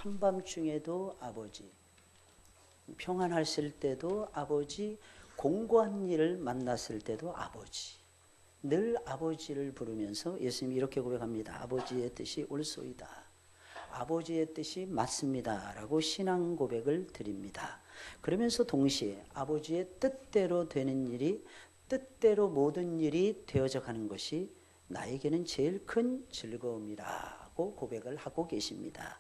한밤중에도 아버지, 평안하실 때도 아버지, 공고한 일을 만났을 때도 아버지, 늘 아버지를 부르면서 예수님이 이렇게 고백합니다. 아버지의 뜻이 옳소이다. 아버지의 뜻이 맞습니다. 라고 신앙 고백을 드립니다. 그러면서 동시에 아버지의 뜻대로 되는 일이, 뜻대로 모든 일이 되어져 가는 것이 나에게는 제일 큰 즐거움이라고 고백을 하고 계십니다.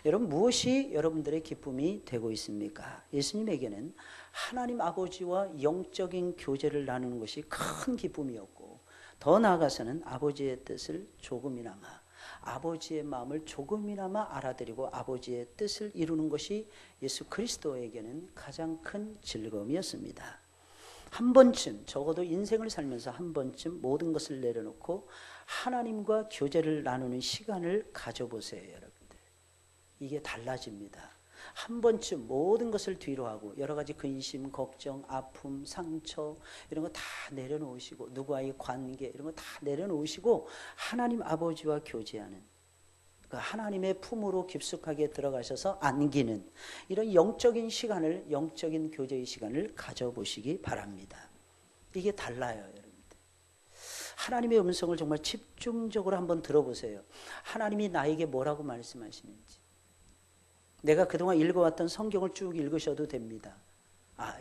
여러분, 무엇이 여러분들의 기쁨이 되고 있습니까? 예수님에게는 하나님 아버지와 영적인 교제를 나누는 것이 큰 기쁨이었고, 더 나아가서는 아버지의 뜻을 조금이나마, 아버지의 마음을 조금이나마 알아들이고 아버지의 뜻을 이루는 것이 예수 그리스도에게는 가장 큰 즐거움이었습니다. 한 번쯤, 적어도 인생을 살면서 한 번쯤 모든 것을 내려놓고 하나님과 교제를 나누는 시간을 가져보세요, 여러분들. 이게 달라집니다. 한 번쯤 모든 것을 뒤로 하고 여러 가지 근심, 걱정, 아픔, 상처 이런 거 다 내려놓으시고, 누구와의 관계 이런 거 다 내려놓으시고 하나님 아버지와 교제하는, 하나님의 품으로 깊숙하게 들어가셔서 안기는 이런 영적인 시간을, 영적인 교제의 시간을 가져보시기 바랍니다. 이게 달라요, 여러분들. 하나님의 음성을 정말 집중적으로 한번 들어보세요. 하나님이 나에게 뭐라고 말씀하시는지. 내가 그동안 읽어왔던 성경을 쭉 읽으셔도 됩니다.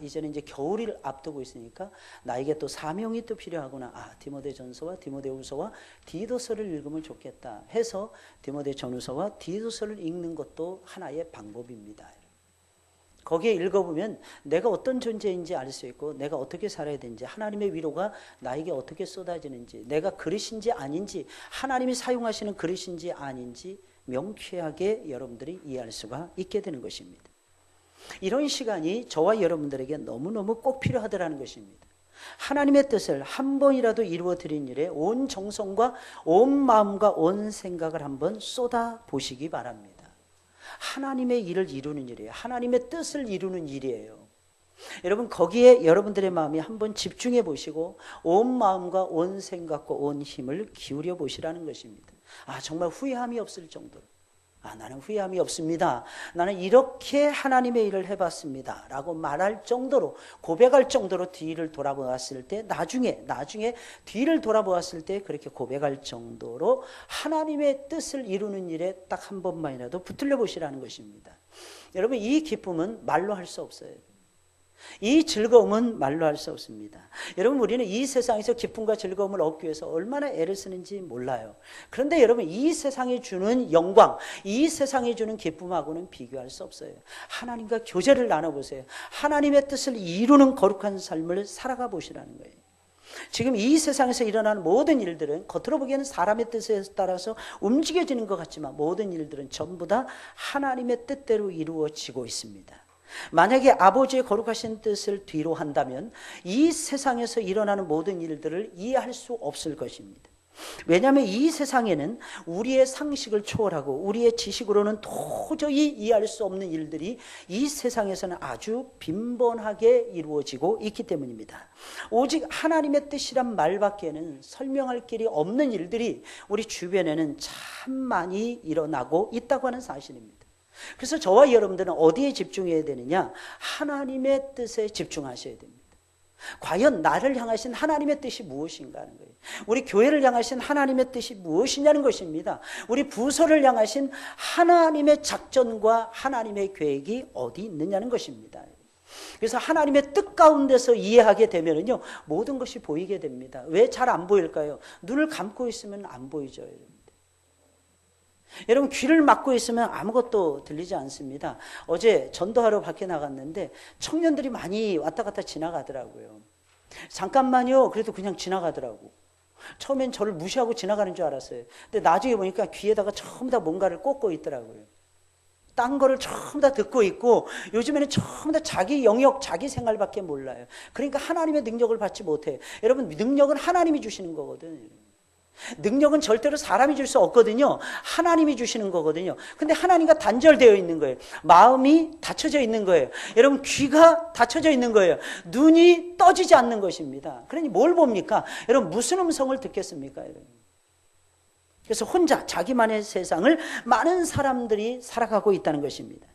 이제는 이제 겨울을 앞두고 있으니까 나에게 또 사명이 또 필요하구나. 디모데전서와 디모데후서와 디도서를 읽으면 좋겠다 해서 디모데전후서와 디도서를 읽는 것도 하나의 방법입니다. 거기에 읽어보면 내가 어떤 존재인지 알 수 있고, 내가 어떻게 살아야 되는지, 하나님의 위로가 나에게 어떻게 쏟아지는지, 내가 그릇인지 아닌지, 하나님이 사용하시는 그릇인지 아닌지 명쾌하게 여러분들이 이해할 수가 있게 되는 것입니다. 이런 시간이 저와 여러분들에게 너무너무 꼭 필요하다는 것입니다. 하나님의 뜻을 한 번이라도 이루어 드린 일에 온 정성과 온 마음과 온 생각을 한번 쏟아 보시기 바랍니다. 하나님의 일을 이루는 일이에요. 하나님의 뜻을 이루는 일이에요. 여러분, 거기에 여러분들의 마음이 한번 집중해 보시고 온 마음과 온 생각과 온 힘을 기울여 보시라는 것입니다. 정말 후회함이 없을 정도로, 나는 후회함이 없습니다, 나는 이렇게 하나님의 일을 해봤습니다 라고 말할 정도로, 고백할 정도로 뒤를 돌아보았을 때, 나중에 뒤를 돌아보았을 때 그렇게 고백할 정도로 하나님의 뜻을 이루는 일에 딱 한 번만이라도 붙들려 보시라는 것입니다. 여러분, 이 기쁨은 말로 할 수 없어요. 이 즐거움은 말로 할 수 없습니다. 여러분, 우리는 이 세상에서 기쁨과 즐거움을 얻기 위해서 얼마나 애를 쓰는지 몰라요. 그런데 여러분, 이 세상이 주는 영광, 이 세상이 주는 기쁨하고는 비교할 수 없어요. 하나님과 교제를 나눠보세요. 하나님의 뜻을 이루는 거룩한 삶을 살아가 보시라는 거예요. 지금 이 세상에서 일어나는 모든 일들은 겉으로 보기에는 사람의 뜻에 따라서 움직여지는 것 같지만 모든 일들은 전부 다 하나님의 뜻대로 이루어지고 있습니다. 만약에 아버지의 거룩하신 뜻을 뒤로 한다면 이 세상에서 일어나는 모든 일들을 이해할 수 없을 것입니다. 왜냐하면 이 세상에는 우리의 상식을 초월하고 우리의 지식으로는 도저히 이해할 수 없는 일들이 이 세상에서는 아주 빈번하게 이루어지고 있기 때문입니다. 오직 하나님의 뜻이란 말밖에는 설명할 길이 없는 일들이 우리 주변에는 참 많이 일어나고 있다고 하는 사실입니다. 그래서 저와 여러분들은 어디에 집중해야 되느냐? 하나님의 뜻에 집중하셔야 됩니다. 과연 나를 향하신 하나님의 뜻이 무엇인가 하는 거예요. 우리 교회를 향하신 하나님의 뜻이 무엇이냐는 것입니다. 우리 부서를 향하신 하나님의 작전과 하나님의 계획이 어디 있느냐는 것입니다. 그래서 하나님의 뜻 가운데서 이해하게 되면요, 모든 것이 보이게 됩니다. 왜 잘 안 보일까요? 눈을 감고 있으면 안 보이죠. 여러분, 귀를 막고 있으면 아무것도 들리지 않습니다. 어제 전도하러 밖에 나갔는데 청년들이 많이 왔다 갔다 지나가더라고요. 잠깐만요. 그래도 그냥 지나가더라고. 처음엔 저를 무시하고 지나가는 줄 알았어요. 근데 나중에 보니까 귀에다가 전부 다 뭔가를 꽂고 있더라고요. 딴 거를 전부 다 듣고 있고, 요즘에는 전부 다 자기 영역, 자기 생활밖에 몰라요. 그러니까 하나님의 능력을 받지 못해요. 여러분, 능력은 하나님이 주시는 거거든요. 능력은 절대로 사람이 줄 수 없거든요. 하나님이 주시는 거거든요. 근데 하나님과 단절되어 있는 거예요. 마음이 닫혀져 있는 거예요. 여러분, 귀가 닫혀져 있는 거예요. 눈이 떠지지 않는 것입니다. 그러니 뭘 봅니까? 여러분, 무슨 음성을 듣겠습니까? 여러분? 그래서 혼자 자기만의 세상을 많은 사람들이 살아가고 있다는 것입니다.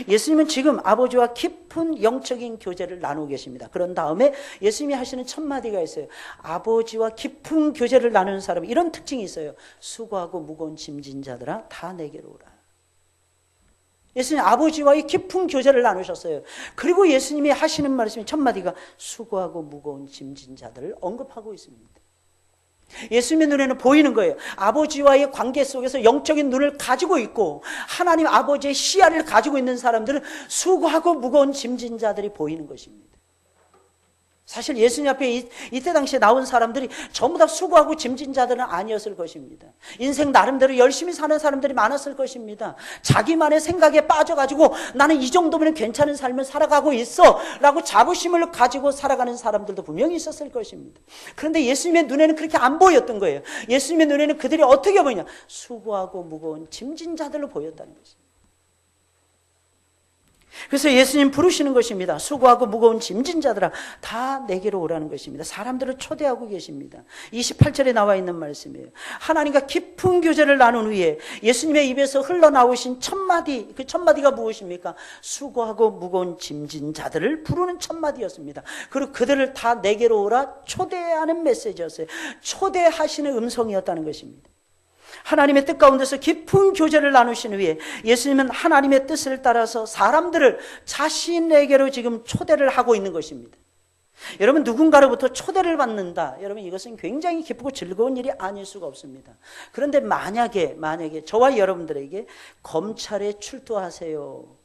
예수님은 지금 아버지와 깊은 영적인 교제를 나누고 계십니다. 그런 다음에 예수님이 하시는 첫 마디가 있어요. 아버지와 깊은 교제를 나누는 사람은 이런 특징이 있어요. 수고하고 무거운 짐진 자들아 다 내게로 오라. 예수님 아버지와의 깊은 교제를 나누셨어요. 그리고 예수님이 하시는 말씀이 첫 마디가 수고하고 무거운 짐진 자들을 언급하고 있습니다. 예수님의 눈에는 보이는 거예요. 아버지와의 관계 속에서 영적인 눈을 가지고 있고 하나님 아버지의 시야를 가지고 있는 사람들은 수고하고 무거운 짐진 자들이 보이는 것입니다. 사실 예수님 앞에 이때 당시에 나온 사람들이 전부 다 수고하고 짐진 자들은 아니었을 것입니다. 인생 나름대로 열심히 사는 사람들이 많았을 것입니다. 자기만의 생각에 빠져가지고 나는 이 정도면 괜찮은 삶을 살아가고 있어 라고 자부심을 가지고 살아가는 사람들도 분명히 있었을 것입니다. 그런데 예수님의 눈에는 그렇게 안 보였던 거예요. 예수님의 눈에는 그들이 어떻게 보이냐, 수고하고 무거운 짐진 자들로 보였다는 것입니다. 그래서 예수님 부르시는 것입니다. 수고하고 무거운 짐진 자들아 다 내게로 오라는 것입니다. 사람들을 초대하고 계십니다. 28절에 나와 있는 말씀이에요. 하나님과 깊은 교제를 나눈 후에 예수님의 입에서 흘러나오신 첫마디, 그 첫마디가 무엇입니까? 수고하고 무거운 짐진 자들을 부르는 첫마디였습니다. 그리고 그들을 다 내게로 오라 초대하는 메시지였어요. 초대하시는 음성이었다는 것입니다. 하나님의 뜻 가운데서 깊은 교제를 나누신 후에 예수님은 하나님의 뜻을 따라서 사람들을 자신에게로 지금 초대를 하고 있는 것입니다. 여러분, 누군가로부터 초대를 받는다, 여러분 이것은 굉장히 기쁘고 즐거운 일이 아닐 수가 없습니다. 그런데 만약에 저와 여러분들에게 검찰에 출두하세요,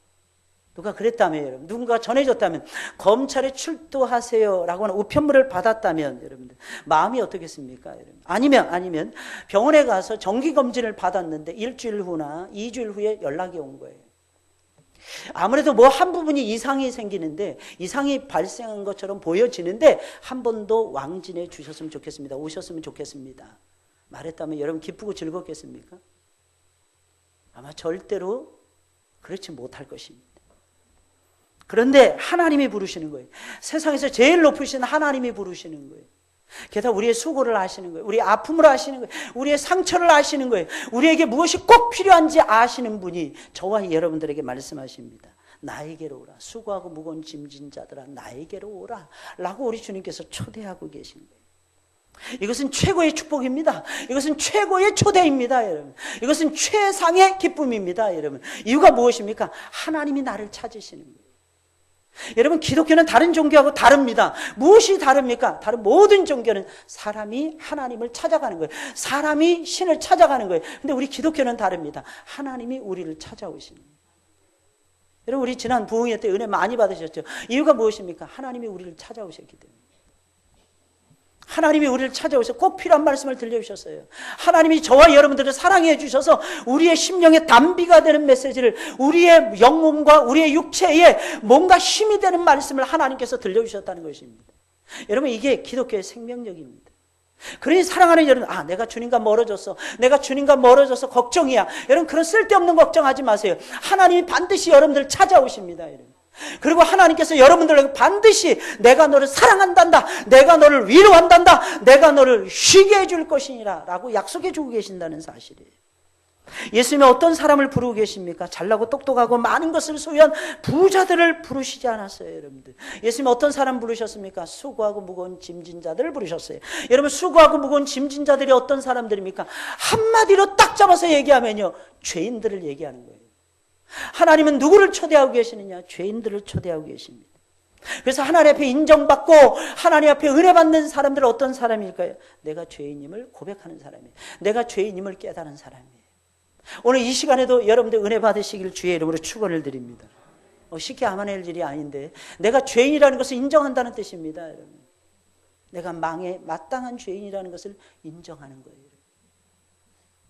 누가 그랬다면, 여러분, 누군가 전해줬다면, 검찰에 출두하세요 라고 하는 우편물을 받았다면 여러분들 마음이 어떻겠습니까? 여러분? 아니면 병원에 가서 정기검진을 받았는데 일주일 후나 2주일 후에 연락이 온 거예요. 아무래도 뭐 한 부분이 이상이 생기는데, 이상이 발생한 것처럼 보여지는데 한 번 더 왕진해 주셨으면 좋겠습니다. 오셨으면 좋겠습니다 말했다면 여러분 기쁘고 즐겁겠습니까? 아마 절대로 그렇지 못할 것입니다. 그런데 하나님이 부르시는 거예요. 세상에서 제일 높으신 하나님이 부르시는 거예요. 게다가 우리의 수고를 아시는 거예요. 우리의 아픔을 아시는 거예요. 우리의 상처를 아시는 거예요. 우리에게 무엇이 꼭 필요한지 아시는 분이 저와 여러분들에게 말씀하십니다. 나에게로 오라. 수고하고 무거운 짐진 자들아 나에게로 오라 라고 우리 주님께서 초대하고 계신 거예요. 이것은 최고의 축복입니다. 이것은 최고의 초대입니다, 여러분. 이것은 최상의 기쁨입니다, 여러분. 이유가 무엇입니까? 하나님이 나를 찾으시는 거예요. 여러분, 기독교는 다른 종교하고 다릅니다. 무엇이 다릅니까? 다른 모든 종교는 사람이 하나님을 찾아가는 거예요. 사람이 신을 찾아가는 거예요. 근데 우리 기독교는 다릅니다. 하나님이 우리를 찾아오시는 거예요. 여러분, 우리 지난 부흥회 때 은혜 많이 받으셨죠? 이유가 무엇입니까? 하나님이 우리를 찾아오셨기 때문에. 하나님이 우리를 찾아오셔서 꼭 필요한 말씀을 들려주셨어요. 하나님이 저와 여러분들을 사랑해 주셔서 우리의 심령의 단비가 되는 메시지를, 우리의 영혼과 우리의 육체에 뭔가 힘이 되는 말씀을 하나님께서 들려주셨다는 것입니다. 여러분, 이게 기독교의 생명력입니다. 그러니 사랑하는 여러분, 내가 주님과 멀어졌어, 내가 주님과 멀어져서 걱정이야, 여러분 그런 쓸데없는 걱정하지 마세요. 하나님이 반드시 여러분들을 찾아오십니다, 여러분. 그리고 하나님께서 여러분들에게 반드시 내가 너를 사랑한단다, 내가 너를 위로한단다, 내가 너를 쉬게 해줄 것이니라 라고 약속해 주고 계신다는 사실이에요. 예수님이 어떤 사람을 부르고 계십니까? 잘나고 똑똑하고 많은 것을 소유한 부자들을 부르시지 않았어요, 여러분들. 예수님이 어떤 사람 부르셨습니까? 수고하고 무거운 짐진 자들을 부르셨어요. 여러분, 수고하고 무거운 짐진 자들이 어떤 사람들입니까? 한마디로 딱 잡아서 얘기하면요, 죄인들을 얘기하는 거예요. 하나님은 누구를 초대하고 계시느냐? 죄인들을 초대하고 계십니다. 그래서 하나님 앞에 인정받고 하나님 앞에 은혜 받는 사람들은 어떤 사람일까요? 내가 죄인임을 고백하는 사람이에요. 내가 죄인임을 깨달은 사람이에요. 오늘 이 시간에도 여러분들 은혜 받으시길 주의 이름으로 축원을 드립니다. 쉽게 아만할 일이 아닌데, 내가 죄인이라는 것을 인정한다는 뜻입니다, 여러분. 내가 망해 마땅한 죄인이라는 것을 인정하는 거예요.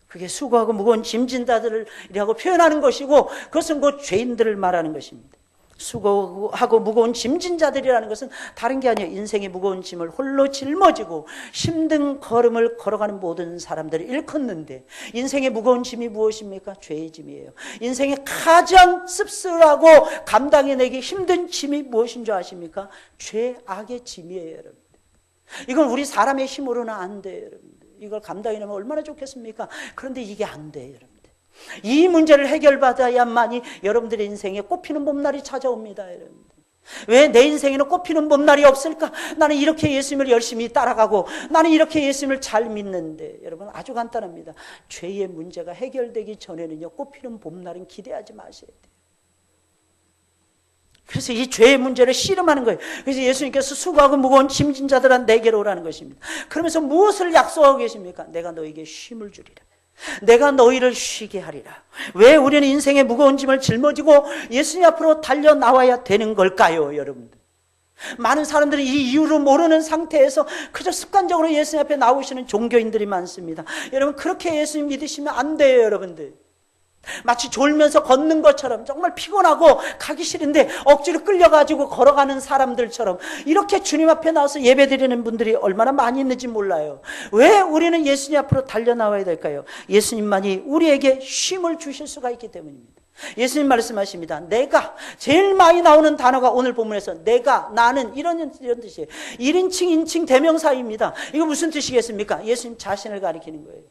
그게 수고하고 무거운 짐진 자들이라고 표현하는 것이고, 그것은 곧 죄인들을 말하는 것입니다. 수고하고 무거운 짐진 자들이라는 것은 다른 게 아니에요. 인생의 무거운 짐을 홀로 짊어지고 힘든 걸음을 걸어가는 모든 사람들을 일컫는데, 인생의 무거운 짐이 무엇입니까? 죄의 짐이에요. 인생의 가장 씁쓸하고 감당해내기 힘든 짐이 무엇인 줄 아십니까? 죄악의 짐이에요, 여러분. 이건 우리 사람의 힘으로는 안 돼요, 여러분. 이걸 감당해내면 얼마나 좋겠습니까? 그런데 이게 안 돼요, 여러분들. 이 문제를 해결받아야만이 여러분들의 인생에 꽃피는 봄날이 찾아옵니다, 여러분들. 왜 내 인생에는 꽃피는 봄날이 없을까? 나는 이렇게 예수님을 열심히 따라가고 나는 이렇게 예수님을 잘 믿는데, 여러분 아주 간단합니다. 죄의 문제가 해결되기 전에는요, 꽃피는 봄날은 기대하지 마셔야 돼요. 그래서 이 죄의 문제를 씨름하는 거예요. 그래서 예수님께서 수고하고 무거운 짐진 자들아 내게로 오라는 것입니다. 그러면서 무엇을 약속하고 계십니까? 내가 너에게 쉼을 주리라. 내가 너희를 쉬게 하리라. 왜 우리는 인생의 무거운 짐을 짊어지고 예수님 앞으로 달려나와야 되는 걸까요, 여러분들? 많은 사람들이 이 이유를 모르는 상태에서 그저 습관적으로 예수님 앞에 나오시는 종교인들이 많습니다. 여러분, 그렇게 예수님 믿으시면 안 돼요, 여러분들. 마치 졸면서 걷는 것처럼, 정말 피곤하고 가기 싫은데 억지로 끌려가지고 걸어가는 사람들처럼 이렇게 주님 앞에 나와서 예배드리는 분들이 얼마나 많이 있는지 몰라요. 왜 우리는 예수님 앞으로 달려나와야 될까요? 예수님만이 우리에게 쉼을 주실 수가 있기 때문입니다. 예수님 말씀하십니다. 내가, 제일 많이 나오는 단어가 오늘 본문에서 내가, 나는, 이런 뜻이에요. 1인칭, 인칭 대명사입니다. 이거 무슨 뜻이겠습니까? 예수님 자신을 가리키는 거예요.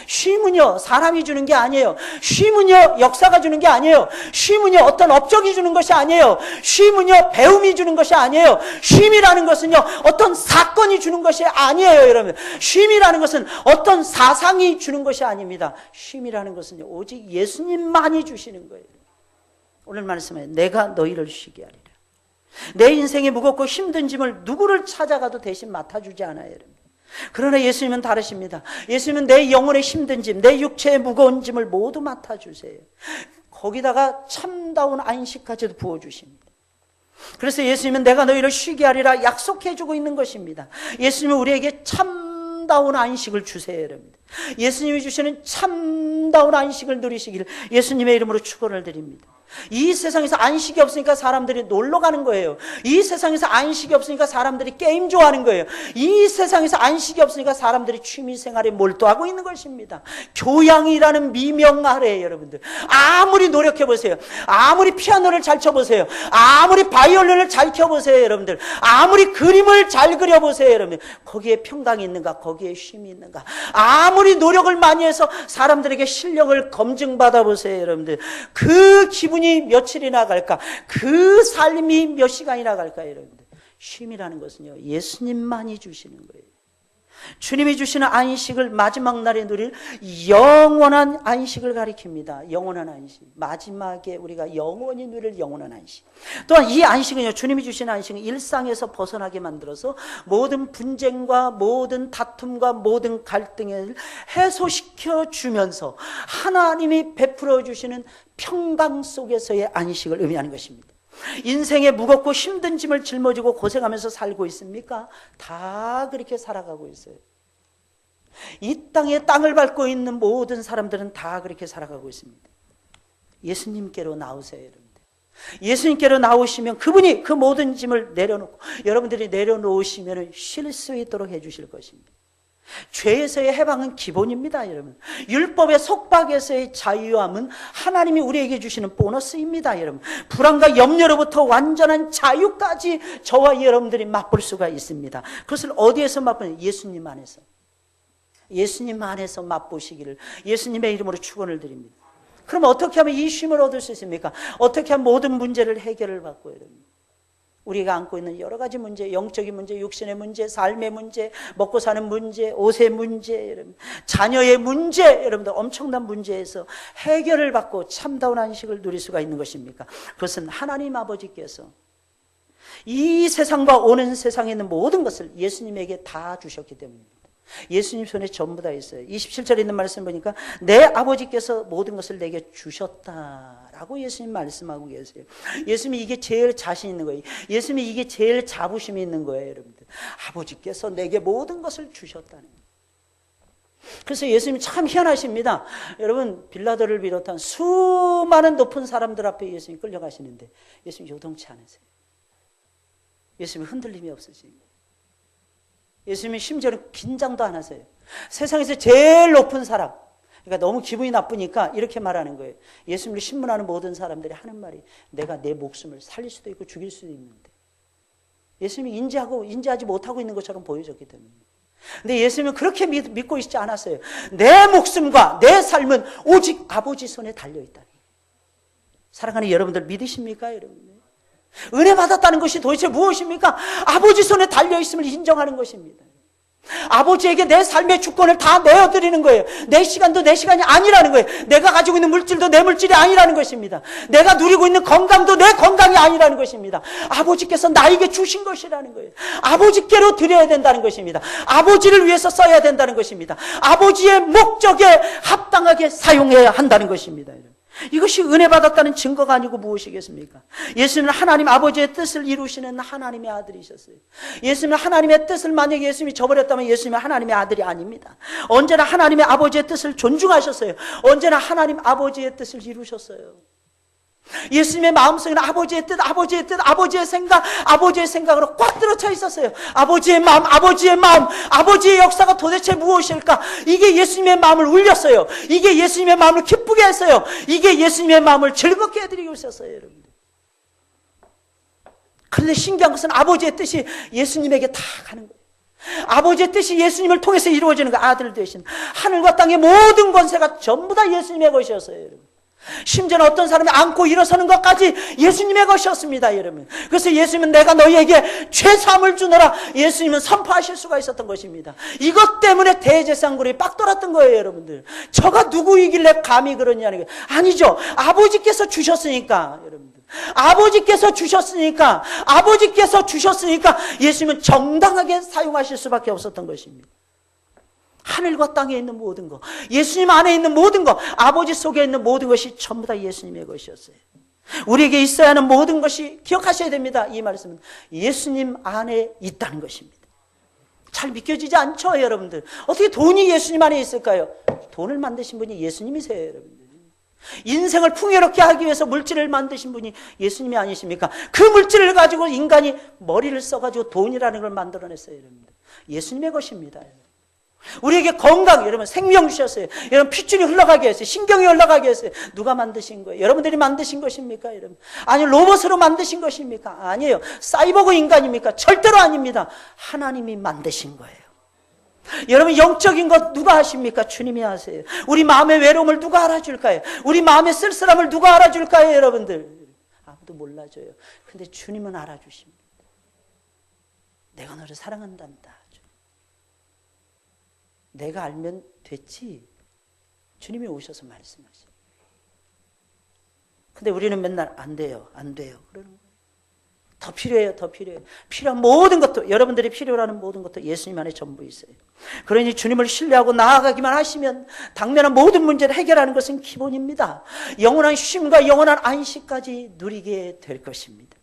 쉼은요, 사람이 주는 게 아니에요. 쉼은요, 역사가 주는 게 아니에요. 쉼은요, 어떤 업적이 주는 것이 아니에요. 쉼은요, 배움이 주는 것이 아니에요. 쉼이라는 것은요, 어떤 사건이 주는 것이 아니에요, 여러분. 쉼이라는 것은 어떤 사상이 주는 것이 아닙니다. 쉼이라는 것은요, 오직 예수님만이 주시는 거예요. 오늘 말씀에 내가 너희를 쉬게 하리라. 내 인생에 무겁고 힘든 짐을 누구를 찾아가도 대신 맡아주지 않아요, 여러분. 그러나 예수님은 다르십니다. 예수님은 내 영혼의 힘든 짐, 내 육체의 무거운 짐을 모두 맡아주세요. 거기다가 참다운 안식까지도 부어주십니다. 그래서 예수님은 내가 너희를 쉬게 하리라 약속해주고 있는 것입니다. 예수님은 우리에게 참다운 안식을 주세요, 여러분. 예수님이 주시는 참다운 안식을 누리시길 예수님의 이름으로 축원을 드립니다. 이 세상에서 안식이 없으니까 사람들이 놀러 가는 거예요. 이 세상에서 안식이 없으니까 사람들이 게임 좋아하는 거예요. 이 세상에서 안식이 없으니까 사람들이 취미생활에 몰두하고 있는 것입니다. 교양이라는 미명 아래에 여러분들 아무리 노력해보세요. 아무리 피아노를 잘 쳐보세요. 아무리 바이올린을 잘 켜보세요, 여러분들. 아무리 그림을 잘 그려보세요, 여러분들. 거기에 평강이 있는가? 거기에 쉼이 있는가? 아무리 노력을 많이 해서 사람들에게 실력을 검증받아 보세요, 여러분들. 그 기분이 며칠이나 갈까? 그 삶이 몇 시간이나 갈까요, 여러분들? 쉼이라는 것은요, 예수님만이 주시는 거예요. 주님이 주시는 안식을 마지막 날에 누릴 영원한 안식을 가리킵니다. 영원한 안식. 마지막에 우리가 영원히 누릴 영원한 안식. 또한 이 안식은요, 주님이 주시는 안식은 일상에서 벗어나게 만들어서 모든 분쟁과 모든 다툼과 모든 갈등을 해소시켜 주면서 하나님이 베풀어 주시는 평강 속에서의 안식을 의미하는 것입니다. 인생에 무겁고 힘든 짐을 짊어지고 고생하면서 살고 있습니까? 다 그렇게 살아가고 있어요. 이 땅에 땅을 밟고 있는 모든 사람들은 다 그렇게 살아가고 있습니다. 예수님께로 나오세요, 여러분들. 예수님께로 나오시면 그분이 그 모든 짐을 내려놓고 여러분들이 내려놓으시면 쉴 수 있도록 해주실 것입니다. 죄에서의 해방은 기본입니다, 여러분. 율법의 속박에서의 자유함은 하나님이 우리에게 주시는 보너스입니다, 여러분. 불안과 염려로부터 완전한 자유까지 저와 여러분들이 맛볼 수가 있습니다. 그것을 어디에서 맛보냐? 예수님 안에서. 예수님 안에서 맛보시기를 예수님의 이름으로 축원을 드립니다. 그럼 어떻게 하면 이 쉼을 얻을 수 있습니까? 어떻게 하면 모든 문제를 해결을 받고, 여러분. 우리가 안고 있는 여러 가지 문제, 영적인 문제, 육신의 문제, 삶의 문제, 먹고 사는 문제, 옷의 문제, 여러분, 자녀의 문제, 여러분들 엄청난 문제에서 해결을 받고 참다운 안식을 누릴 수가 있는 것입니까? 그것은 하나님 아버지께서 이 세상과 오는 세상에 있는 모든 것을 예수님에게 다 주셨기 때문입니다. 예수님 손에 전부 다 있어요. 27절에 있는 말씀 보니까 내 아버지께서 모든 것을 내게 주셨다라고 예수님 말씀하고 계세요. 예수님이 이게 제일 자신 있는 거예요. 예수님이 이게 제일 자부심이 있는 거예요, 여러분들. 아버지께서 내게 모든 것을 주셨다는 거예요. 그래서 예수님이 참 희한하십니다. 여러분, 빌라도를 비롯한 수많은 높은 사람들 앞에 예수님이 끌려가시는데 예수님 요동치 않으세요. 예수님이 흔들림이 없으십니다. 예수님이 심지어는 긴장도 안 하세요. 세상에서 제일 높은 사람, 그러니까 너무 기분이 나쁘니까 이렇게 말하는 거예요. 예수님을 신문하는 모든 사람들이 하는 말이 내가 내 목숨을 살릴 수도 있고 죽일 수도 있는데 예수님이 인지하지 못하고 있는 것처럼 보여졌기 때문에 근데 예수님은 그렇게 믿고 있지 않았어요. 내 목숨과 내 삶은 오직 아버지 손에 달려있다. 사랑하는 여러분들 믿으십니까? 여러분? 은혜 받았다는 것이 도대체 무엇입니까? 아버지 손에 달려있음을 인정하는 것입니다. 아버지에게 내 삶의 주권을 다 내어드리는 거예요. 내 시간도 내 시간이 아니라는 거예요. 내가 가지고 있는 물질도 내 물질이 아니라는 것입니다. 내가 누리고 있는 건강도 내 건강이 아니라는 것입니다. 아버지께서 나에게 주신 것이라는 거예요. 아버지께로 드려야 된다는 것입니다. 아버지를 위해서 써야 된다는 것입니다. 아버지의 목적에 합당하게 사용해야 한다는 것입니다. 이것이 은혜 받았다는 증거가 아니고 무엇이겠습니까? 예수님은 하나님 아버지의 뜻을 이루시는 하나님의 아들이셨어요. 예수님은 하나님의 뜻을 만약에 예수님이 저버렸다면 예수님은 하나님의 아들이 아닙니다. 언제나 하나님의 아버지의 뜻을 존중하셨어요. 언제나 하나님 아버지의 뜻을 이루셨어요. 예수님의 마음속에는 아버지의 뜻, 아버지의 뜻, 아버지의 생각, 아버지의 생각으로 꽉 들어차 있었어요. 아버지의 마음, 아버지의 마음, 아버지의 역사가 도대체 무엇일까? 이게 예수님의 마음을 울렸어요. 이게 예수님의 마음을 기쁘게 했어요. 이게 예수님의 마음을 즐겁게 해드리고 있었어요, 여러분. 그런데 신기한 것은 아버지의 뜻이 예수님에게 다 가는 거예요. 아버지의 뜻이 예수님을 통해서 이루어지는 거, 아들 되신 하늘과 땅의 모든 권세가 전부 다 예수님의 것이었어요, 여러분. 심지어는 어떤 사람이 안고 일어서는 것까지 예수님의 것이었습니다, 여러분. 그래서 예수님은 내가 너희에게 죄사함을 주노라 예수님은 선포하실 수가 있었던 것입니다. 이것 때문에 대제사장굴이 빡 돌았던 거예요, 여러분들. 저가 누구이길래 감히 그러냐는 거예요. 아니죠. 아버지께서 주셨으니까, 여러분들. 아버지께서 주셨으니까 예수님은 정당하게 사용하실 수밖에 없었던 것입니다. 하늘과 땅에 있는 모든 것, 예수님 안에 있는 모든 것, 아버지 속에 있는 모든 것이 전부 다 예수님의 것이었어요. 우리에게 있어야 하는 모든 것이 기억하셔야 됩니다. 이 말씀은 예수님 안에 있다는 것입니다. 잘 믿겨지지 않죠, 여러분들? 어떻게 돈이 예수님 안에 있을까요? 돈을 만드신 분이 예수님이세요, 여러분들. 인생을 풍요롭게 하기 위해서 물질을 만드신 분이 예수님이 아니십니까? 그 물질을 가지고 인간이 머리를 써가지고 돈이라는 걸 만들어냈어요, 여러분들. 예수님의 것입니다. 우리에게 건강, 여러분 생명 주셨어요. 여러분 핏줄이 흘러가게 했어요. 신경이 흘러가게 했어요. 누가 만드신 거예요? 여러분들이 만드신 것입니까? 여러분? 아니 로봇으로 만드신 것입니까? 아니에요. 사이보그 인간입니까? 절대로 아닙니다. 하나님이 만드신 거예요. 여러분 영적인 것 누가 하십니까? 주님이 하세요. 우리 마음의 외로움을 누가 알아줄까요? 우리 마음의 쓸쓸함을 누가 알아줄까요? 여러분들 아무도 몰라줘요. 근데 주님은 알아주십니다. 내가 너를 사랑한단다. 내가 알면 됐지. 주님이 오셔서 말씀하세요. 근데 우리는 맨날 안 돼요. 그러는 거예요. 더 필요해요. 필요한 모든 것도, 여러분들이 필요로 하는 모든 것도 예수님 안에 전부 있어요. 그러니 주님을 신뢰하고 나아가기만 하시면 당면한 모든 문제를 해결하는 것은 기본입니다. 영원한 쉼과 영원한 안식까지 누리게 될 것입니다.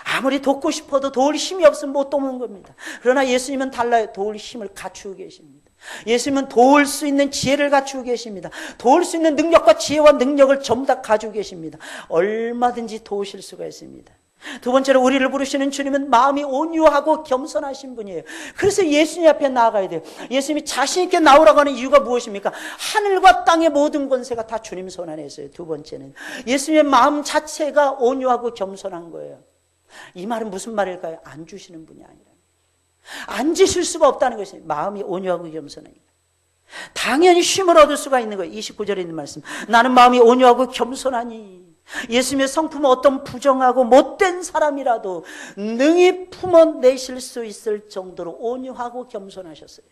아무리 돕고 싶어도 도울 힘이 없으면 못 돕는 겁니다. 그러나 예수님은 달라요. 도울 힘을 갖추고 계십니다. 예수님은 도울 수 있는 지혜를 갖추고 계십니다. 도울 수 있는 능력과 지혜와 능력을 전부 다 가지고 계십니다. 얼마든지 도우실 수가 있습니다. 두 번째로 우리를 부르시는 주님은 마음이 온유하고 겸손하신 분이에요. 그래서 예수님 앞에 나아가야 돼요. 예수님이 자신 있게 나오라고 하는 이유가 무엇입니까? 하늘과 땅의 모든 권세가 다 주님 손 안에 있어요. 두 번째는 예수님의 마음 자체가 온유하고 겸손한 거예요. 이 말은 무슨 말일까요? 안 주시는 분이 아니라 안 주실 수가 없다는 것이 마음이 온유하고 겸손하니까 당연히 쉼을 얻을 수가 있는 거예요. 29절에 있는 말씀, 나는 마음이 온유하고 겸손하니 예수님의 성품은 어떤 부정하고 못된 사람이라도 능히 품어내실 수 있을 정도로 온유하고 겸손하셨어요.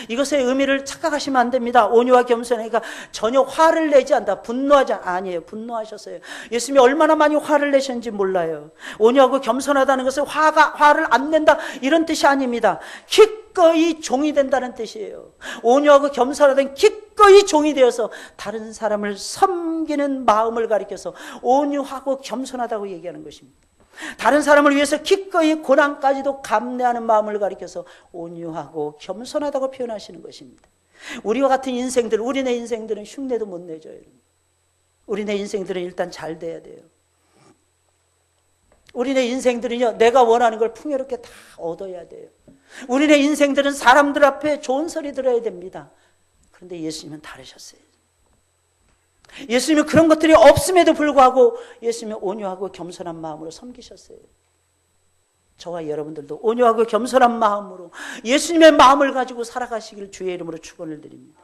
이것의 의미를 착각하시면 안 됩니다. 온유와 겸손하니까 전혀 화를 내지 않다, 분노하지 아니에요. 분노하셨어요. 예수님이 얼마나 많이 화를 내셨는지 몰라요. 온유하고 겸손하다는 것은 화를 안 낸다 이런 뜻이 아닙니다. 기꺼이 종이 된다는 뜻이에요. 온유하고 겸손하다는 기꺼이 종이 되어서 다른 사람을 섬기는 마음을 가리켜서 온유하고 겸손하다고 얘기하는 것입니다. 다른 사람을 위해서 기꺼이 고난까지도 감내하는 마음을 가리켜서 온유하고 겸손하다고 표현하시는 것입니다. 우리와 같은 인생들, 우리네 인생들은 흉내도 못 내죠. 우리네 인생들은 일단 잘 돼야 돼요. 우리네 인생들은요, 내가 원하는 걸 풍요롭게 다 얻어야 돼요. 우리네 인생들은 사람들 앞에 좋은 소리 들어야 됩니다. 그런데 예수님은 다르셨어요. 예수님은 그런 것들이 없음에도 불구하고 예수님은 온유하고 겸손한 마음으로 섬기셨어요. 저와 여러분들도 온유하고 겸손한 마음으로 예수님의 마음을 가지고 살아가시길 주의 이름으로 축원을 드립니다.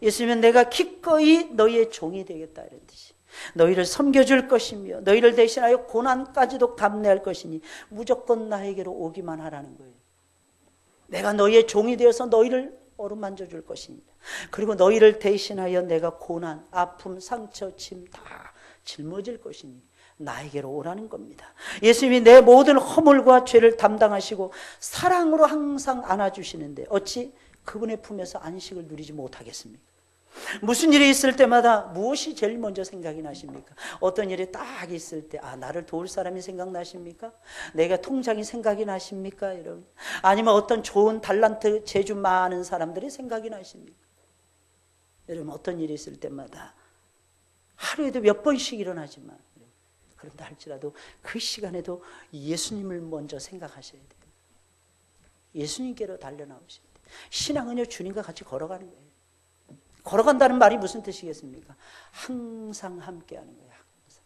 예수님은 내가 기꺼이 너희의 종이 되겠다 이런 뜻이, 너희를 섬겨줄 것이며 너희를 대신하여 고난까지도 감내할 것이니 무조건 나에게로 오기만 하라는 거예요. 내가 너희의 종이 되어서 너희를 어루만져 줄 것입니다. 그리고 너희를 대신하여 내가 고난, 아픔, 상처, 짐 다 짊어질 것이니 나에게로 오라는 겁니다. 예수님이 내 모든 허물과 죄를 담당하시고 사랑으로 항상 안아주시는데 어찌 그분의 품에서 안식을 누리지 못하겠습니까? 무슨 일이 있을 때마다 무엇이 제일 먼저 생각이 나십니까? 어떤 일이 딱 있을 때 나를 도울 사람이 생각나십니까? 내가 통장이 생각이 나십니까? 여러분, 아니면 어떤 좋은 달란트 재주 많은 사람들이 생각이 나십니까? 여러분, 어떤 일이 있을 때마다 하루에도 몇 번씩 일어나지만 그런다 할지라도 그 시간에도 예수님을 먼저 생각하셔야 돼요. 예수님께로 달려나오셔야 돼요. 신앙은요, 주님과 같이 걸어가는 거예요. 걸어간다는 말이 무슨 뜻이겠습니까? 항상 함께하는 거예요. 항상.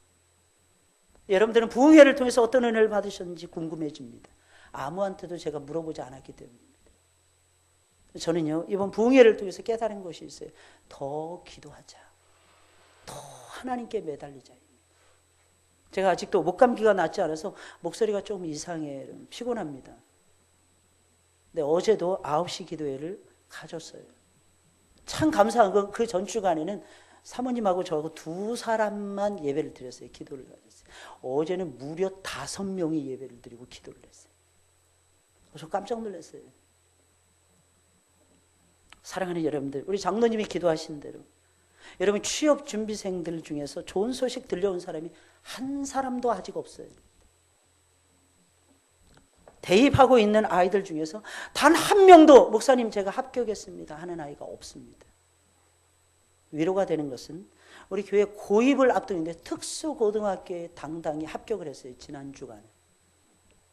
여러분들은 부흥회를 통해서 어떤 은혜를 받으셨는지 궁금해집니다. 아무한테도 제가 물어보지 않았기 때문입니다. 저는요, 이번 부흥회를 통해서 깨달은 것이 있어요. 더 기도하자. 더 하나님께 매달리자. 제가 아직도 목감기가 낫지 않아서 목소리가 조금 이상해, 피곤합니다. 근데 어제도 9시 기도회를 가졌어요. 참 감사한 건 그 전주간에는 사모님하고 저하고 두 사람만 예배를 드렸어요. 기도를 가졌어요. 어제는 무려 5명이 예배를 드리고 기도를 했어요. 저 깜짝 놀랐어요. 사랑하는 여러분들, 우리 장로님이 기도하신 대로 여러분 취업 준비생들 중에서 좋은 소식 들려온 사람이 한 사람도 아직 없어요. 대입하고 있는 아이들 중에서 단 한 명도 목사님 제가 합격했습니다 하는 아이가 없습니다. 위로가 되는 것은 우리 교회 고입을 앞두는데 특수고등학교에 당당히 합격을 했어요. 지난 주간에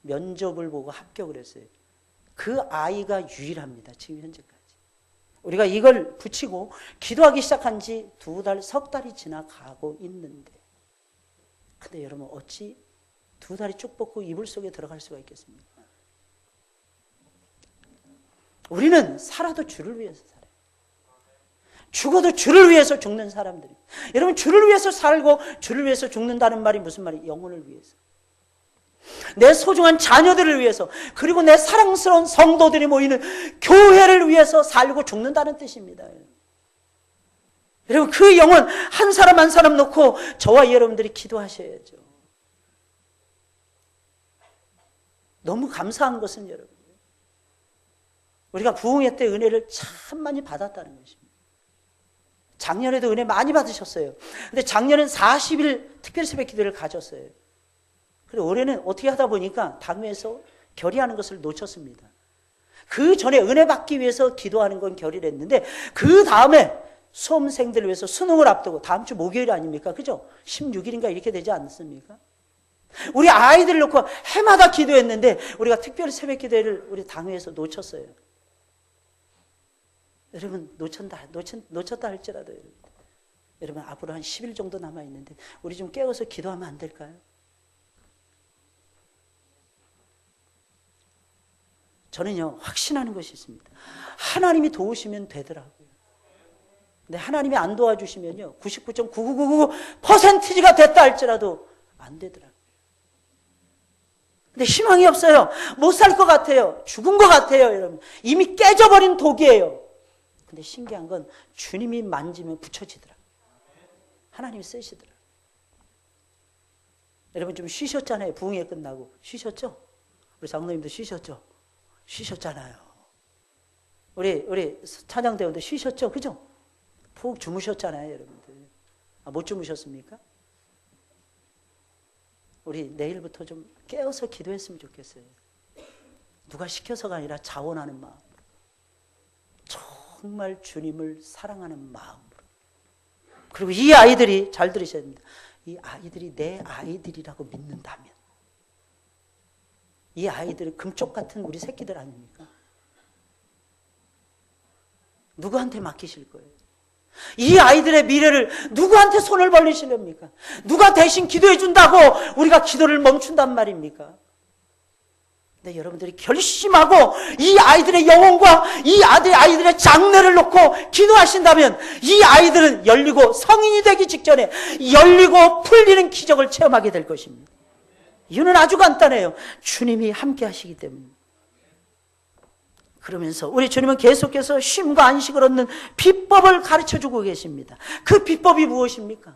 면접을 보고 합격을 했어요. 그 아이가 유일합니다. 지금 현재까지. 우리가 이걸 붙이고 기도하기 시작한 지 2달, 석 달이 지나가고 있는데, 근데 여러분 어찌 2달이 쭉 뻗고 이불 속에 들어갈 수가 있겠습니까? 우리는 살아도 주를 위해서 살아요. 죽어도 주를 위해서 죽는 사람들이. 여러분, 주를 위해서 살고 주를 위해서 죽는다는 말이 무슨 말이에요? 영혼을 위해서. 내 소중한 자녀들을 위해서, 그리고 내 사랑스러운 성도들이 모이는 교회를 위해서 살고 죽는다는 뜻입니다. 여러분, 그 영혼 한 사람 한 사람 놓고 저와 여러분들이 기도하셔야죠. 너무 감사한 것은 여러분, 우리가 부흥회 때 은혜를 참 많이 받았다는 것입니다. 작년에도 은혜 많이 받으셨어요. 근데 작년엔 40일 특별 새벽 기도를 가졌어요. 그리고 올해는 어떻게 하다 보니까 당회에서 결의하는 것을 놓쳤습니다. 그 전에 은혜 받기 위해서 기도하는 건 결의를 했는데, 그 다음에 수험생들을 위해서 수능을 앞두고 다음 주 목요일 아닙니까? 그죠? 16일인가 이렇게 되지 않습니까? 우리 아이들을 놓고 해마다 기도했는데 우리가 특별 새벽 기도를 우리 당회에서 놓쳤어요. 여러분, 놓쳤다 할지라도 여러분 앞으로 한 10일 정도 남아있는데 우리 좀 깨워서 기도하면 안 될까요? 저는요, 확신하는 것이 있습니다. 하나님이 도우시면 되더라고요. 근데 하나님이 안 도와주시면요, 99.9999%가 됐다 할지라도 안 되더라고요. 근데 희망이 없어요. 못 살 것 같아요. 죽은 것 같아요. 여러분, 이미 깨져버린 독이에요. 근데 신기한 건 주님이 만지면 붙여지더라고요. 하나님이 쓰시더라고요. 여러분 좀 쉬셨잖아요. 부흥회 끝나고 쉬셨죠? 우리 장로님도 쉬셨죠? 쉬셨잖아요. 우리 찬양대원도 쉬셨죠? 그죠? 푹 주무셨잖아요, 여러분들. 못 주무셨습니까? 우리 내일부터 좀 깨어서 기도했으면 좋겠어요. 누가 시켜서가 아니라 자원하는 마음, 정말 주님을 사랑하는 마음으로. 그리고 이 아이들이, 잘 들으셔야 됩니다. 이 아이들이 내 아이들이라고 믿는다면, 이 아이들은 금쪽 같은 우리 새끼들 아닙니까? 누구한테 맡기실 거예요? 이 아이들의 미래를 누구한테 손을 벌리시렵니까? 누가 대신 기도해 준다고 우리가 기도를 멈춘단 말입니까? 근데 여러분들이 결심하고 이 아이들의 영혼과 이 아이들의 장래를 놓고 기도하신다면 이 아이들은 열리고 성인이 되기 직전에 열리고 풀리는 기적을 체험하게 될 것입니다. 이유는 아주 간단해요. 주님이 함께 하시기 때문에. 그러면서 우리 주님은 계속해서 쉼과 안식을 얻는 비법을 가르쳐주고 계십니다. 그 비법이 무엇입니까?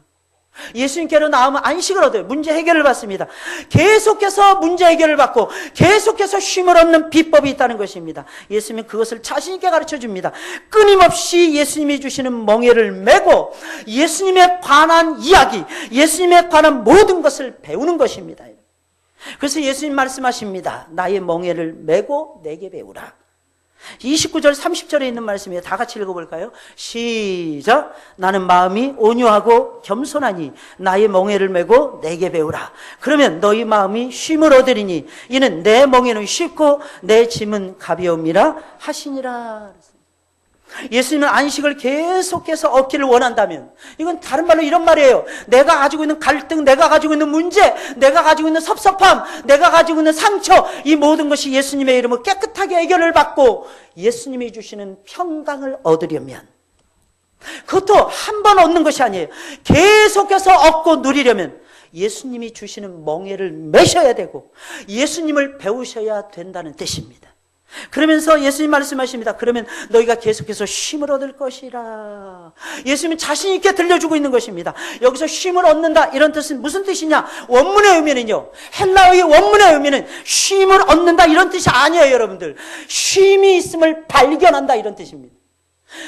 예수님께로 나오면 안식을 얻어요. 문제 해결을 받습니다. 계속해서 문제 해결을 받고 계속해서 쉼을 얻는 비법이 있다는 것입니다. 예수님은 그것을 자신 있게 가르쳐줍니다. 끊임없이 예수님이 주시는 멍에를 메고 예수님에 관한 이야기, 예수님에 관한 모든 것을 배우는 것입니다. 그래서 예수님 말씀하십니다. 나의 멍에를 메고 내게 배우라. 29절 30절에 있는 말씀이에요. 다 같이 읽어볼까요? 시작. 나는 마음이 온유하고 겸손하니 나의 멍에를 메고 내게 배우라. 그러면 너희 마음이 쉼을 얻으리니 이는 내 멍에는 쉽고 내 짐은 가벼움이라 하시니라. 예수님은 안식을 계속해서 얻기를 원한다면, 이건 다른 말로 이런 말이에요. 내가 가지고 있는 갈등, 내가 가지고 있는 문제, 내가 가지고 있는 섭섭함, 내가 가지고 있는 상처, 이 모든 것이 예수님의 이름으로 깨끗하게 해결을 받고 예수님이 주시는 평강을 얻으려면, 그것도 한 번 얻는 것이 아니에요. 계속해서 얻고 누리려면 예수님이 주시는 멍에를 메셔야 되고 예수님을 배우셔야 된다는 뜻입니다. 그러면서 예수님 말씀하십니다. 그러면 너희가 계속해서 쉼을 얻을 것이라. 예수님은 자신 있게 들려주고 있는 것입니다. 여기서 쉼을 얻는다, 이런 뜻은 무슨 뜻이냐? 원문의 의미는요, 헬라어의 원문의 의미는 쉼을 얻는다 이런 뜻이 아니에요. 여러분들, 쉼이 있음을 발견한다 이런 뜻입니다.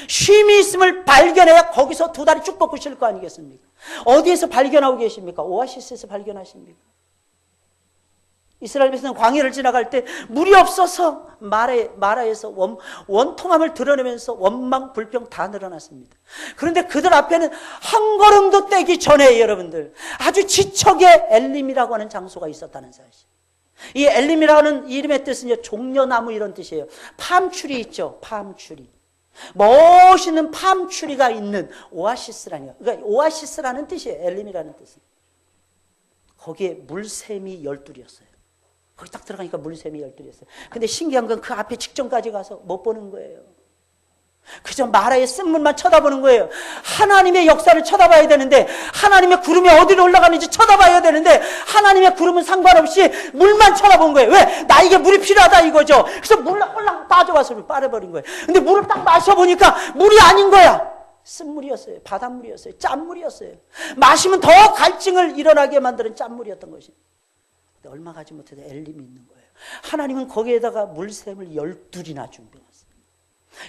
쉼이 있음을 발견해야 거기서 두 다리 쭉 뻗고 쉴 거 아니겠습니까? 어디에서 발견하고 계십니까? 오아시스에서 발견하십니까? 이스라엘 백성은 광야를 지나갈 때 물이 없어서 마라에서 원통함을 드러내면서 원망, 불평 다 늘어났습니다. 그런데 그들 앞에는 한 걸음도 떼기 전에 여러분들 아주 지척에 엘림이라고 하는 장소가 있었다는 사실. 이 엘림이라는 이름의 뜻은 종려나무 이런 뜻이에요. 팜추리 있죠. 팜추리. 멋있는 팜추리가 있는 오아시스라니요. 그러니까 오아시스라는 뜻이에요. 엘림이라는 뜻은. 거기에 물샘이 12이었어요. 거기 딱 들어가니까 물샘이 12이었어요. 근데 신기한 건 그 앞에 직전까지 가서 못 보는 거예요. 그저 마라의 쓴물만 쳐다보는 거예요. 하나님의 역사를 쳐다봐야 되는데, 하나님의 구름이 어디로 올라가는지 쳐다봐야 되는데, 하나님의 구름은 상관없이 물만 쳐다본 거예요. 왜? 나에게 물이 필요하다 이거죠. 그래서 물로 홀랑 빠져와서 빠져버린 거예요. 근데 물을 딱 마셔보니까 물이 아닌 거야. 쓴물이었어요. 바닷물이었어요. 짠물이었어요. 마시면 더 갈증을 일어나게 만드는 짠물이었던 것입니다. 근데 얼마 가지 못해도 엘림이 있는 거예요. 하나님은 거기에다가 물샘을 12이나 준비했어요.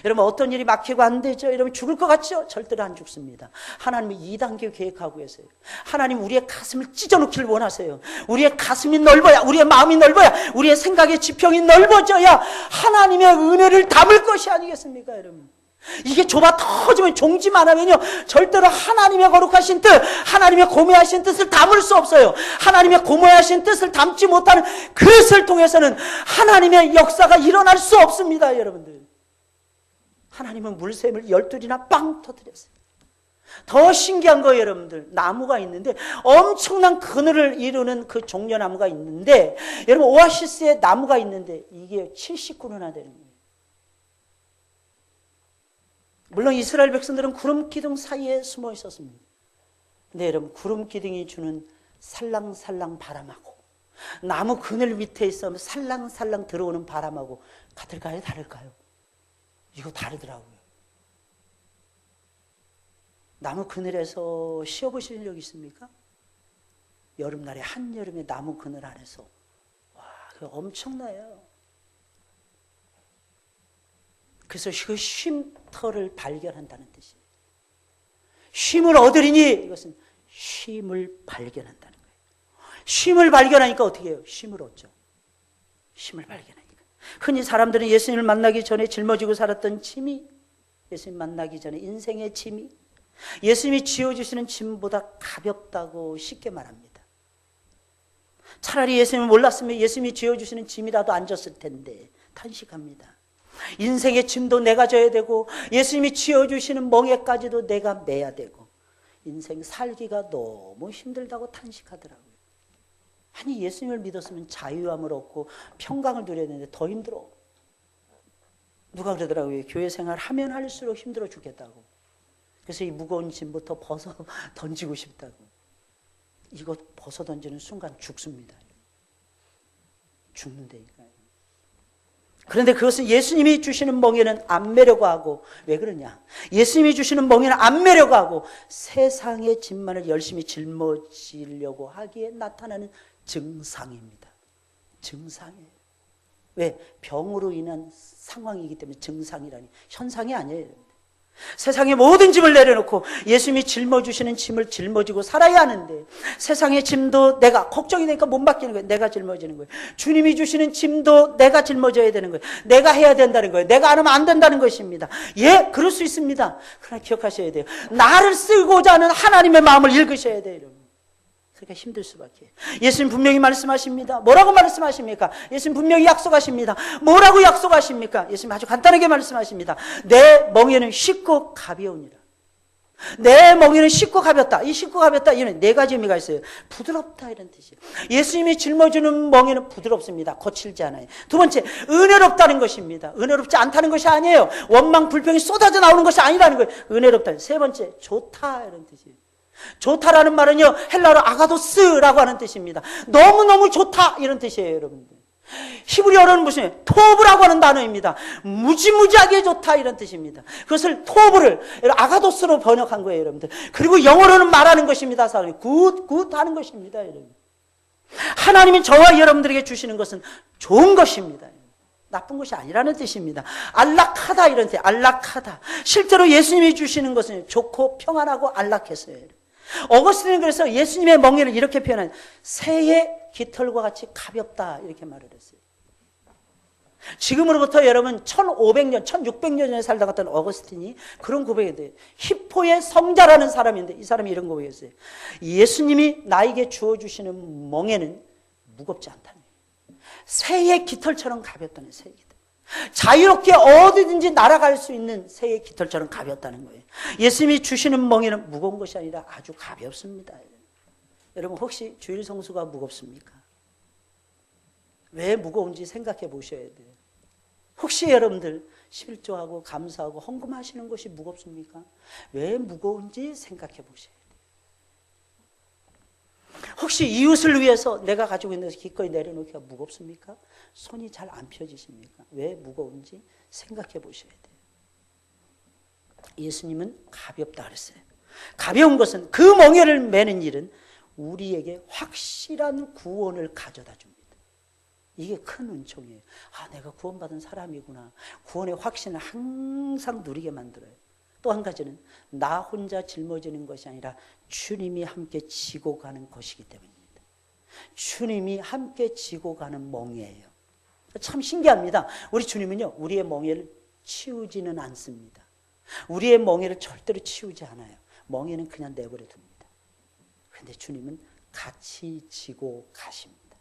여러분, 어떤 일이 막히고 안 되죠? 여러분, 죽을 것 같죠? 절대로 안 죽습니다. 하나님은 2단계 계획하고 계세요. 하나님 우리의 가슴을 찢어놓기를 원하세요. 우리의 가슴이 넓어야, 우리의 마음이 넓어야, 우리의 생각의 지평이 넓어져야 하나님의 은혜를 담을 것이 아니겠습니까, 여러분? 이게 좁아 터지면, 종지만 하면요, 절대로 하나님의 거룩하신 뜻, 하나님의 고매하신 뜻을 담을 수 없어요. 하나님의 고매하신 뜻을 담지 못하는 그릇을 통해서는 하나님의 역사가 일어날 수 없습니다, 여러분들. 하나님은 물샘을 12이나 빵 터뜨렸어요. 더 신기한 거예요, 여러분들. 나무가 있는데, 엄청난 그늘을 이루는 그 종려나무가 있는데, 여러분, 오아시스에 나무가 있는데 이게 70그루나 되는 거예요. 물론 이스라엘 백성들은 구름 기둥 사이에 숨어 있었습니다. 근데 여러분, 구름 기둥이 주는 살랑살랑 바람하고 나무 그늘 밑에 있으면 살랑살랑 들어오는 바람하고 같을까요? 다를까요? 이거 다르더라고요. 나무 그늘에서 쉬어보실 적 있습니까? 여름날에, 한여름에 나무 그늘 아래서, 와, 그거 엄청나요. 그래서 그 쉼터를 발견한다는 뜻이에요. 쉼을 얻으리니, 이것은 쉼을 발견한다는 거예요. 쉼을 발견하니까 어떻게 해요? 쉼을 얻죠. 쉼을 발견하니까. 흔히 사람들은 예수님을 만나기 전에 짊어지고 살았던 짐이, 예수님 만나기 전에 인생의 짐이 예수님이 지어주시는 짐보다 가볍다고 쉽게 말합니다. 차라리 예수님을 몰랐으면 예수님이 지어주시는 짐이라도 안 졌을 텐데 탄식합니다. 인생의 짐도 내가 져야 되고 예수님이 지어주시는 멍에까지도 내가 매야 되고 인생 살기가 너무 힘들다고 탄식하더라고요. 아니 예수님을 믿었으면 자유함을 얻고 평강을 누려야 되는데 더 힘들어. 누가 그러더라고요. 교회 생활 하면 할수록 힘들어 죽겠다고. 그래서 이 무거운 짐부터 벗어 던지고 싶다고. 이거 벗어 던지는 순간 죽습니다. 죽는다니까요. 그런데 그것은 예수님이 주시는 멍에는 안 매려고 하고, 왜 그러냐? 예수님이 주시는 멍에는 안 매려고 하고 세상의 짐만을 열심히 짊어지려고 하기에 나타나는 증상입니다. 증상이에요. 왜? 병으로 인한 상황이기 때문에 증상이라니. 현상이 아니에요. 세상의 모든 짐을 내려놓고 예수님이 짊어주시는 짐을 짊어지고 살아야 하는데, 세상의 짐도 내가 걱정이 되니까 못 맡기는 거예요. 내가 짊어지는 거예요. 주님이 주시는 짐도 내가 짊어져야 되는 거예요. 내가 해야 된다는 거예요. 내가 안 하면 안 된다는 것입니다. 예, 그럴 수 있습니다. 그러나 기억하셔야 돼요. 나를 쓰고자 하는 하나님의 마음을 읽으셔야 돼요. 여러분. 그러니까 힘들 수밖에. 예수님 분명히 말씀하십니다. 뭐라고 말씀하십니까? 예수님 분명히 약속하십니다. 뭐라고 약속하십니까? 예수님 아주 간단하게 말씀하십니다. 내 멍에는 쉽고 가벼우니라. 내 멍에는 쉽고 가볍다. 이 쉽고 가볍다, 이는 네 가지 의미가 있어요. 부드럽다, 이런 뜻이에요. 예수님이 짊어지는 멍에는 부드럽습니다. 거칠지 않아요. 두 번째, 은혜롭다는 것입니다. 은혜롭지 않다는 것이 아니에요. 원망 불평이 쏟아져 나오는 것이 아니라는 거예요. 은혜롭다. 세 번째, 좋다, 이런 뜻이에요. 좋다라는 말은요, 헬라어로 아가도스라고 하는 뜻입니다. 너무너무 좋다, 이런 뜻이에요, 여러분들. 히브리어로는 무슨, 토브라고 하는 단어입니다. 무지무지하게 좋다, 이런 뜻입니다. 그것을 토브를 아가도스로 번역한 거예요, 여러분들. 그리고 영어로는 말하는 것입니다. 굿 하는 것입니다, 여러분. 하나님이 저와 여러분들에게 주시는 것은 좋은 것입니다. 나쁜 것이 아니라는 뜻입니다. 안락하다, 이런 뜻. 안락하다. 실제로 예수님이 주시는 것은 좋고 평안하고 안락했어요. 어거스틴은 그래서 예수님의 멍에를 이렇게 표현한, 새의 깃털과 같이 가볍다, 이렇게 말을 했어요. 지금으로부터 여러분 1500년, 1600년 전에 살다 갔던 어거스틴이 그런 고백이 돼요. 히포의 성자라는 사람인데 이 사람이 이런 고백했어요. 예수님이 나에게 주어주시는 멍에는 무겁지 않다는 거예요. 새의 깃털처럼 가볍다는, 새의 깃털. 자유롭게 어디든지 날아갈 수 있는 새의 깃털처럼 가볍다는 거예요. 예수님이 주시는 멍에는 무거운 것이 아니라 아주 가볍습니다. 여러분 혹시 주일 성수가 무겁습니까? 왜 무거운지 생각해 보셔야 돼요. 혹시 여러분들 11조하고 감사하고 헌금하시는 것이 무겁습니까? 왜 무거운지 생각해 보셔야 돼요. 혹시 이웃을 위해서 내가 가지고 있는 것을 기꺼이 내려놓기가 무겁습니까? 손이 잘 안 펴지십니까? 왜 무거운지 생각해 보셔야 돼요. 예수님은 가볍다 그랬어요. 가벼운 것은, 그 멍에를 매는 일은 우리에게 확실한 구원을 가져다 줍니다. 이게 큰 은총이에요. 아, 내가 구원받은 사람이구나. 구원의 확신을 항상 누리게 만들어요. 또 한 가지는 나 혼자 짊어지는 것이 아니라 주님이 함께 지고 가는 것이기 때문입니다. 주님이 함께 지고 가는 멍에예요. 참 신기합니다. 우리 주님은요, 우리의 멍에를 치우지는 않습니다. 우리의 멍에를 절대로 치우지 않아요. 멍에는 그냥 내버려 둡니다. 그런데 주님은 같이 지고 가십니다.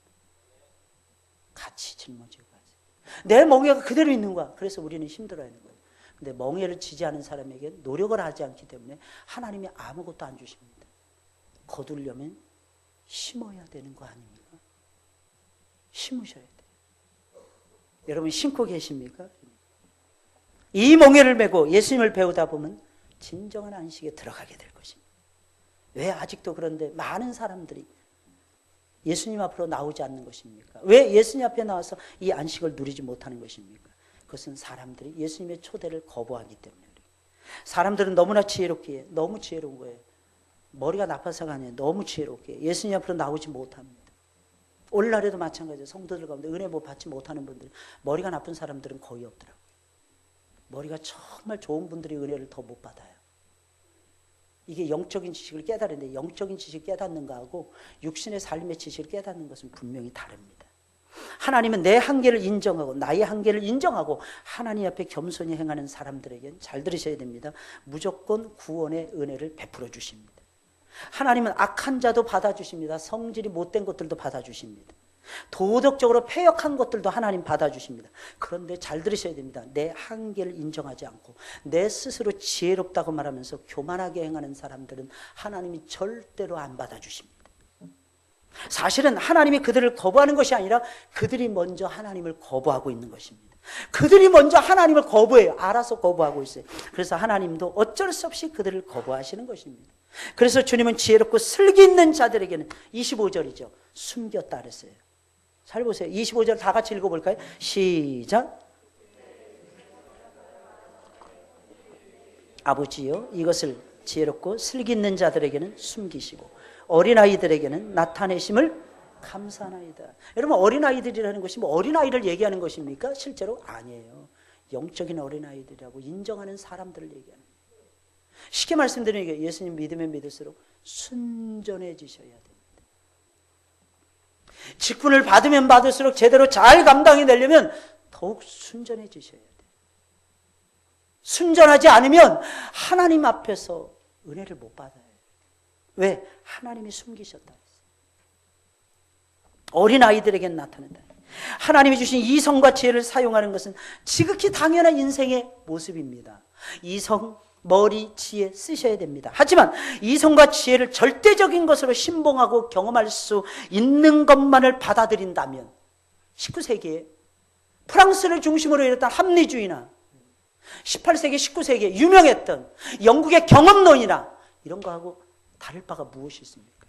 같이 짊어지고 가세요. 내 멍에가 그대로 있는 거야. 그래서 우리는 힘들어하는 거예요. 근데 멍에를 지지 않은 사람에게 노력을 하지 않기 때문에 하나님이 아무것도 안 주십니다. 거두려면 심어야 되는 거 아닙니까? 심으셔야 돼요. 여러분 심고 계십니까? 이 멍에를 메고 예수님을 배우다 보면 진정한 안식에 들어가게 될 것입니다. 왜 아직도 그런데 많은 사람들이 예수님 앞으로 나오지 않는 것입니까? 왜 예수님 앞에 나와서 이 안식을 누리지 못하는 것입니까? 그것은 사람들이 예수님의 초대를 거부하기 때문에. 사람들은 너무나 지혜롭기에, 너무 지혜로운 거예요. 머리가 나빠서가 아니에요. 너무 지혜롭기에 예수님 앞으로 나오지 못합니다. 오늘날에도 마찬가지예요. 성도들 가운데 은혜 못 받지 못하는 분들, 머리가 나쁜 사람들은 거의 없더라고요. 머리가 정말 좋은 분들이 은혜를 더 못 받아요. 이게 영적인 지식을 깨달는데, 영적인 지식을 깨닫는 거하고 육신의 삶의 지식을 깨닫는 것은 분명히 다릅니다. 하나님은 내 한계를 인정하고 나의 한계를 인정하고 하나님 앞에 겸손히 행하는 사람들에게는, 잘 들으셔야 됩니다, 무조건 구원의 은혜를 베풀어 주십니다. 하나님은 악한 자도 받아주십니다. 성질이 못된 것들도 받아주십니다. 도덕적으로 패역한 것들도 하나님 받아주십니다. 그런데 잘 들으셔야 됩니다. 내 한계를 인정하지 않고 내 스스로 지혜롭다고 말하면서 교만하게 행하는 사람들은 하나님이 절대로 안 받아주십니다. 사실은 하나님이 그들을 거부하는 것이 아니라 그들이 먼저 하나님을 거부하고 있는 것입니다. 그들이 먼저 하나님을 거부해요. 알아서 거부하고 있어요. 그래서 하나님도 어쩔 수 없이 그들을 거부하시는 것입니다. 그래서 주님은 지혜롭고 슬기 있는 자들에게는 25절이죠. 숨겼다 그랬어요. 잘 보세요. 25절 다 같이 읽어볼까요? 시작. 아버지여, 이것을 지혜롭고 슬기 있는 자들에게는 숨기시고 어린아이들에게는 나타내심을 감사하나이다. 여러분, 어린아이들이라는 것이 뭐 어린아이를 얘기하는 것입니까? 실제로 아니에요. 영적인 어린아이들이라고 인정하는 사람들을 얘기하는 거예요. 쉽게 말씀드리면 예수님 믿으면 믿을수록 순전해지셔야 됩니다. 직분을 받으면 받을수록 제대로 잘 감당해내려면 더욱 순전해지셔야 돼요. 순전하지 않으면 하나님 앞에서 은혜를 못 받아요. 왜? 하나님이 숨기셨다. 어린아이들에게 나타낸다. 하나님이 주신 이성과 지혜를 사용하는 것은 지극히 당연한 인생의 모습입니다. 이성, 머리, 지혜 쓰셔야 됩니다. 하지만 이성과 지혜를 절대적인 것으로 신봉하고 경험할 수 있는 것만을 받아들인다면 19세기에 프랑스를 중심으로 일었던 합리주의나 18세기, 19세기에 유명했던 영국의 경험론이나 이런 거하고 다를 바가 무엇이 있습니까?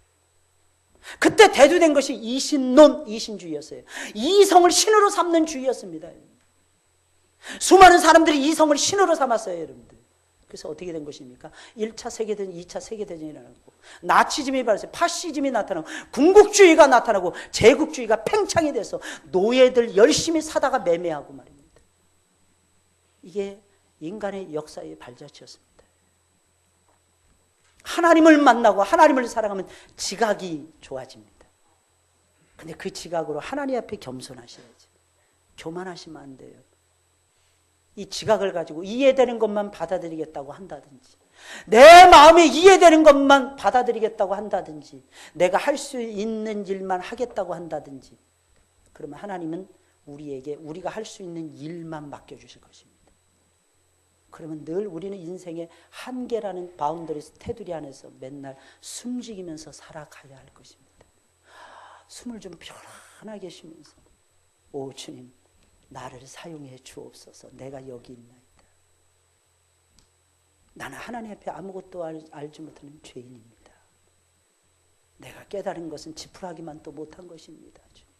그때 대두된 것이 이신론, 이신주의였어요. 이성을 신으로 삼는 주의였습니다. 수많은 사람들이 이성을 신으로 삼았어요, 여러분들. 그래서 어떻게 된 것입니까? 1차 세계대전, 2차 세계대전이 일어나고 나치즘이 발생해서 파시즘이 나타나고 군국주의가 나타나고 제국주의가 팽창이 돼서 노예들 열심히 사다가 매매하고 말입니다. 이게 인간의 역사의 발자취였습니다. 하나님을 만나고 하나님을 사랑하면 지각이 좋아집니다. 근데 그 지각으로 하나님 앞에 겸손하셔야지. 교만하시면 안 돼요. 이 지각을 가지고 이해되는 것만 받아들이겠다고 한다든지, 내 마음에 이해되는 것만 받아들이겠다고 한다든지, 내가 할 수 있는 일만 하겠다고 한다든지, 그러면 하나님은 우리에게 우리가 할 수 있는 일만 맡겨주실 것입니다. 그러면 늘 우리는 인생의 한계라는 바운더리스 테두리 안에서 맨날 숨죽이면서 살아가야 할 것입니다. 숨을 좀 편안하게 쉬면서, 오 주님, 나를 사용해 주옵소서. 내가 여기 있나이다. 나는 하나님 앞에 아무것도 알지 못하는 죄인입니다. 내가 깨달은 것은 지푸라기만 또 못한 것입니다. 주님.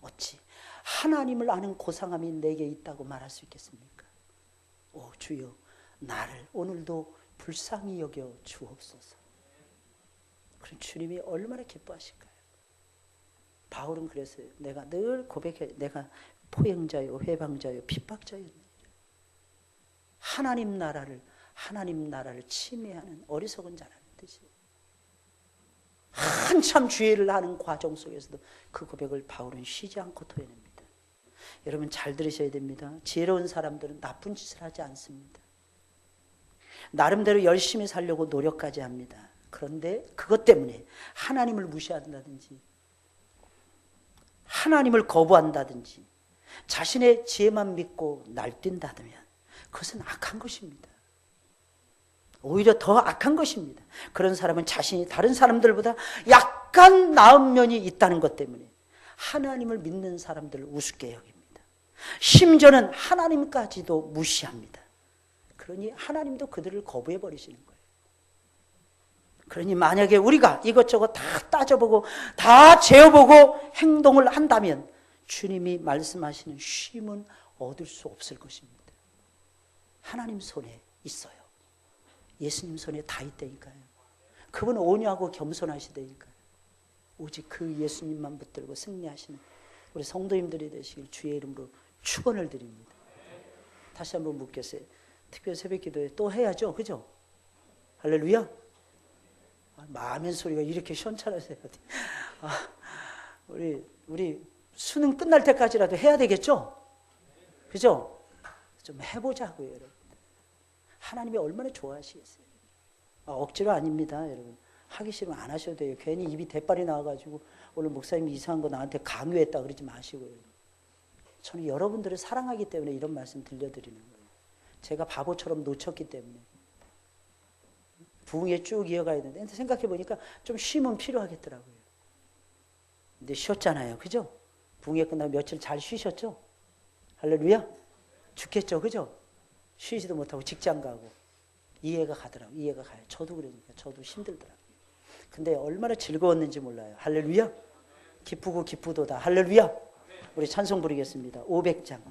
어찌 하나님을 아는 고상함이 내게 있다고 말할 수 있겠습니까? 오 주여, 나를 오늘도 불쌍히 여겨 주옵소서. 그럼 주님이 얼마나 기뻐하실까요? 바울은 그랬어요. 내가 늘 고백해, 내가 포행자요, 회방자요, 핍박자요. 하나님 나라를 침해하는 어리석은 자라는 뜻이에요. 한참 주의를 하는 과정 속에서도 그 고백을 바울은 쉬지 않고 토해냅니다. 여러분 잘 들으셔야 됩니다. 지혜로운 사람들은 나쁜 짓을 하지 않습니다. 나름대로 열심히 살려고 노력까지 합니다. 그런데 그것 때문에 하나님을 무시한다든지, 하나님을 거부한다든지, 자신의 지혜만 믿고 날뛴다면 그것은 악한 것입니다. 오히려 더 악한 것입니다. 그런 사람은 자신이 다른 사람들보다 약간 나은 면이 있다는 것 때문에 하나님을 믿는 사람들을 우습게 여깁니다. 심지어는 하나님까지도 무시합니다. 그러니 하나님도 그들을 거부해 버리시는 거예요. 그러니 만약에 우리가 이것저것 다 따져보고 다 재어보고 행동을 한다면 주님이 말씀하시는 쉼은 얻을 수 없을 것입니다. 하나님 손에 있어요. 예수님 손에 다 있다니까요. 그분은 온유하고 겸손하시다니까요. 오직 그 예수님만 붙들고 승리하시는 우리 성도님들이 되시길 주의 이름으로 축원을 드립니다. 다시 한번 묻겠어요. 특별 새벽 기도에 또 해야죠, 그죠? 할렐루야. 마음의 소리가 이렇게 시원찮으세요. 우리 수능 끝날 때까지라도 해야 되겠죠? 그죠? 좀 해보자고요, 여러분. 하나님이 얼마나 좋아하시겠어요? 억지로 아닙니다, 여러분. 하기 싫으면 안 하셔도 돼요. 괜히 입이 대빨이 나와가지고 오늘 목사님이 이상한 거 나한테 강요했다 그러지 마시고요. 저는 여러분들을 사랑하기 때문에 이런 말씀 들려드리는 거예요. 제가 바보처럼 놓쳤기 때문에. 부흥에 쭉 이어가야 되는데 생각해 보니까 좀 쉼은 필요하겠더라고요. 근데 쉬었잖아요. 그죠? 붕괴 끝나고 며칠 잘 쉬셨죠? 할렐루야? 죽겠죠. 그죠? 쉬지도 못하고 직장 가고. 이해가 가더라고요. 이해가 가요. 저도 그러니까. 저도 힘들더라고요. 근데 얼마나 즐거웠는지 몰라요. 할렐루야? 기쁘고 기쁘도다. 할렐루야? 우리 찬송 부르겠습니다. 500장.